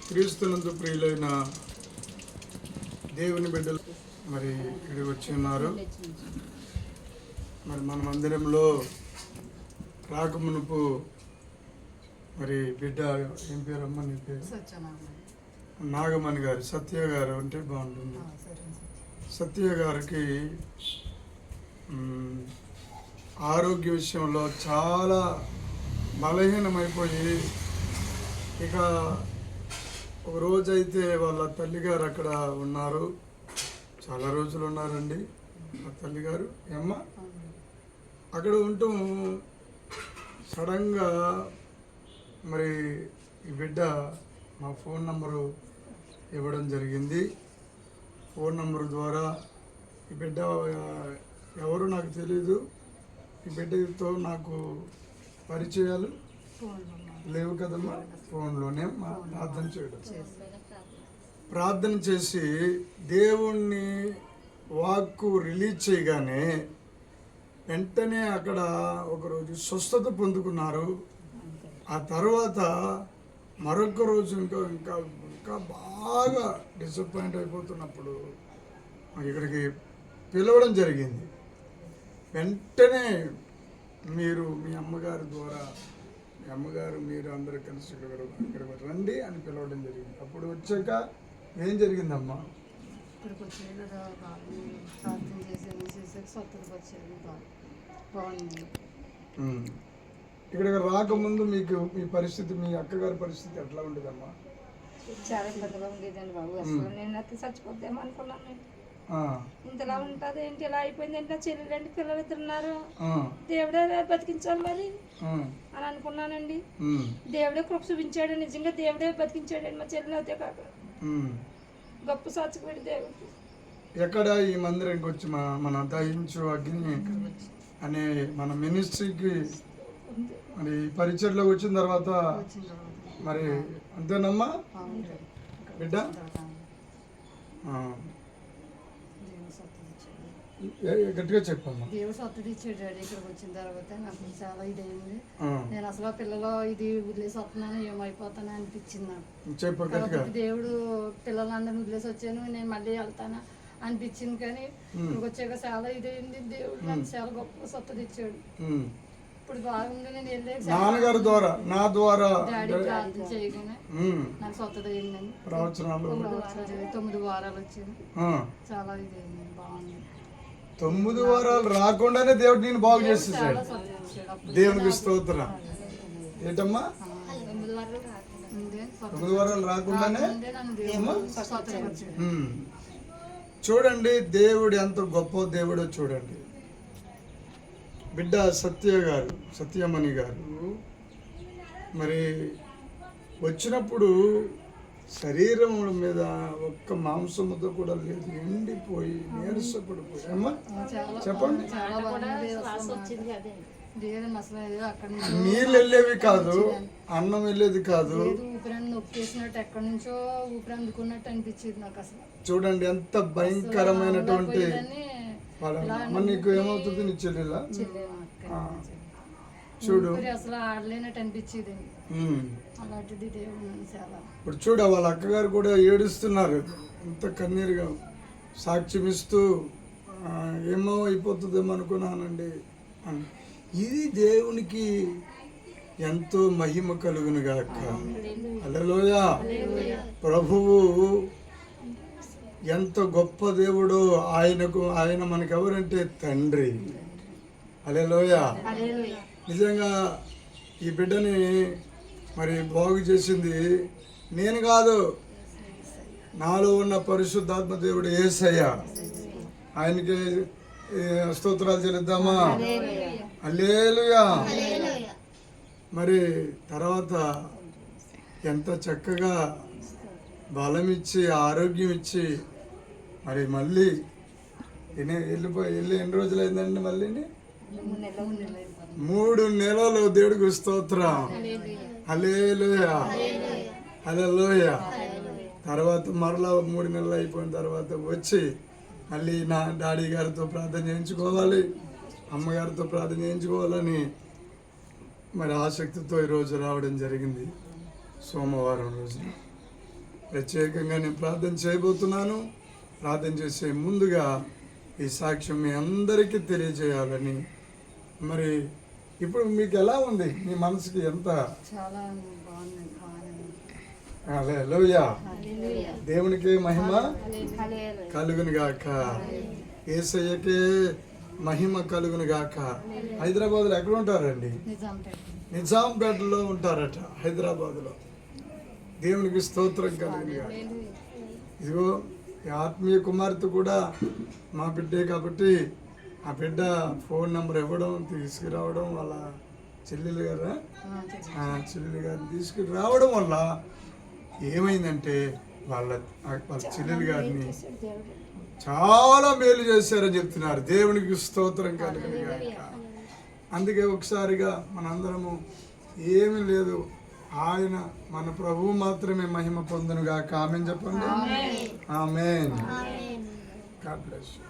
క్రీస్తునందు ప్రియులైన దేవుని బిడ్డలు మరి ఇక్కడికి వచ్చి ఉన్నారు. మరి మన మందిరంలో రాకమునుపు మరి బిడ్డ ఏం పేరమ్మ నీ పేరు? నాగమణి గారు, సత్య గారు అంటే బాగుంటుంది. సత్య గారికి ఆరోగ్య విషయంలో చాలా బలహీనమైపోయి, ఇక ఒక రోజైతే వాళ్ళ తల్లిగారు అక్కడ ఉన్నారు, చాలా రోజులు ఉన్నారండి ఆ తల్లిగారు అమ్మ. అక్కడ ఉంటూ సడన్గా మరి ఈ బిడ్డ మా ఫోన్ నంబరు ఇవ్వడం జరిగింది. ఫోన్ నంబరు ద్వారా ఈ బిడ్డ ఎవరు నాకు తెలీదు, ఈ బిడ్డతో నాకు పరిచయాలు లేవు కదమ్మా. ఫోన్లోనే ప్రార్థన చేసి దేవుణ్ణి వాక్కు రిలీజ్ చేయగానే వెంటనే అక్కడ ఒకరోజు స్వస్థత పొందుకున్నారు. ఆ తర్వాత మరొక రోజు ఇంకా బాగా డిసప్పాయింట్ అయిపోతున్నప్పుడు ఇక్కడికి పిలవడం జరిగింది. వెంటనే మీరు మీ అమ్మగారి ద్వారా, మీ అమ్మగారు మీరు అందరూ కలిసి ఇక్కడ రండి అని పిలవడం జరిగింది. అప్పుడు వచ్చాక ఏం జరిగిందమ్మా? ఇక్కడికి వచ్చేది ప్రార్థన చేసేది స్వతకు వచ్చేది బాగుంది. ఇక్కడికి రాకముందు మీకు మీ పరిస్థితి, మీ అక్కగారి పరిస్థితి ఎట్లా ఉండేదమ్మా? చాలా ఇబ్బందిగా ఉండేదండి బాబు. అసలు నేను అయితే చచ్చిపోద్దాం అనుకున్నాను. నేను ఇంతలా ఉంటుంది ఏంటి, ఇలా అయిపోయింది ఏంటి, నా చెల్లెలండి పిల్లలు ఇద్దరున్నారు, దేవుడే బతికించాలి మరి అని అనుకున్నానండి. దేవుడే కృప చూపించాడు, నిజంగా దేవుడే బతికించాడండి మా చెల్లెలు. అయితే కాక గొప్ప సాక్షిపడి దేవుడికి. ఎక్కడ ఈ మందిరానికి వచ్చి మన దహించు అగ్ని అనే మన మినిస్ట్రీకి మరి పరిచయలోకి వచ్చిన తర్వాత మరి అంతేనమ్మా బిడ్డ? గట్టిగా చెప్పమ్మా. దేవుడు సత్తది ఇచ్చాడు ఇక్కడికి వచ్చిన తర్వాత. నాకు చాలా ఇదైంది. నేను అసలు పిల్లలు ఇది వదిలేసి వస్తున్నాను, ఏమైపోతాను అనిపించింది నాకు. దేవుడు పిల్లలందరినీ వదిలేసి వచ్చాను, నేను మళ్ళీ వెళ్తాను అనిపించింది. కానీ ఇక్కడికి వచ్చాక చాలా ఇదైంది. దేవుడు నాకు చాలా గొప్ప సత్తది ఇచ్చాడు. ఇప్పుడు బాగుంది. నేను వెళ్ళే నాన్నగారి ద్వారా, నా ద్వారా డాడీ ప్రార్థన చేయగానే నాకు సత్తది అయిందండి. 9 వారాలు వచ్చింది. చాలా ఇదైంది, బాగుంది. 9 వారాలు రాకుండానే దేవుడు నేను బాగు చేసేసాడు. దేవునికి స్తోత్రం. ఏంటమ్మా 9 వారాలు రాకుండానే? చూడండి దేవుడు ఎంత గొప్ప దేవుడో చూడండి. బిడ్డ సత్యమణి గారు మరి వచ్చినప్పుడు శరీరం మీద ఒక్క మాంసముతో కూడా లేదు, ఎండిపోయి నీరసపడిపోయి. అమ్మా చెప్పండి. నీళ్ళు వెళ్ళేవి కాదు, అన్నం వెళ్ళేది కాదు, ఊపిరి నొక్కేసినట్టు ఎక్కడి నుంచో ఊపిరి అందుకున్నట్టు అనిపించేది నాకు అసలు. చూడండి ఎంత భయంకరమైనటువంటి. నీకు ఏమవుతుంది? నీ చెల్లెలా? చూడు అసలు ఆడలేనట్టు అనిపించేది. అలాంటిది దేవుడు చాలా. ఇప్పుడు చూడ వాళ్ళ అక్కగారు కూడా ఏడుస్తున్నారు, ఎంత కన్నీరుగా సాక్ష్యం ఇస్తూ ఏమో అయిపోతుందేమో అనుకున్నానండి అని. ఇది దేవునికి ఎంతో మహిమ కలుగును గాక. హల్లెలూయా. ప్రభువు ఎంత గొప్ప దేవుడో. ఆయన మనకు ఎవరంటే తండ్రి. హల్లెలూయా. నిజంగా ఈ బిడ్డని మరి బాగు చేసింది నేను కాదు, నాలో ఉన్న పరిశుద్ధాత్మ దేవుడు యేసయ్య. ఆయనకి స్తోత్రాలు చెల్లిద్దామా? హల్లెలూయా. మరి తర్వాత ఎంత చక్కగా బలం ఇచ్చి ఆరోగ్యం ఇచ్చి మరి మళ్ళీ వెళ్ళి ఎన్ని రోజులు అయిందండి? మళ్ళీ 3 నెలలు. దేవుడికి స్తోత్రం. హల్లెలూయా. హల్లెలూయా. తర్వాత మరలా 3 నెలలు అయిపోయిన తర్వాత వచ్చి మళ్ళీ నా డాడీ గారితో ప్రార్థన చేయించుకోవాలి, అమ్మగారితో ప్రార్థన చేయించుకోవాలని మరి ఆసక్తితో ఈరోజు రావడం జరిగింది. సోమవారం రోజున ప్రత్యేకంగా నేను ప్రార్థన చేయబోతున్నాను. ప్రార్థన చేసే ముందుగా ఈ సాక్ష్యం మీ అందరికీ తెలియజేయాలని. మరి ఇప్పుడు మీకు ఎలా ఉంది? మీ మనసుకి ఎంత? చాలా బాగుంది. హల్లెలూయా. దేవునికి మహిమ కలుగును గాక. యేసయ్యకే మహిమ కలుగును గాక. హైదరాబాద్లో ఎక్కడ ఉంటారండి? నిజాంపేటలో ఉంటారట, హైదరాబాద్లో. దేవునికి స్తోత్రం కలుగును గాక. ఇదిగో ఈ ఆత్మీయ కుమార్తె కూడా మా బిడ్డే కాబట్టి ఆ బిడ్డ ఫోన్ నెంబర్ ఇవ్వడం, తీసుకురావడం, వాళ్ళ చెల్లెలు గారిని తీసుకురావడం వల్ల ఏమైందంటే వాళ్ళ చెల్లెలు గారిని చాలా మేలు చేశారని చెప్తున్నారు. దేవునికి స్తోత్రం కలుగును గాక. అందుకే ఒకసారిగా మనందరము ఏమీ లేదు, ఆయన మన ప్రభువు మాత్రమే మహిమ పొందును గాక. ఆమేన్ చెప్పండి. ఆమేన్. God bless you.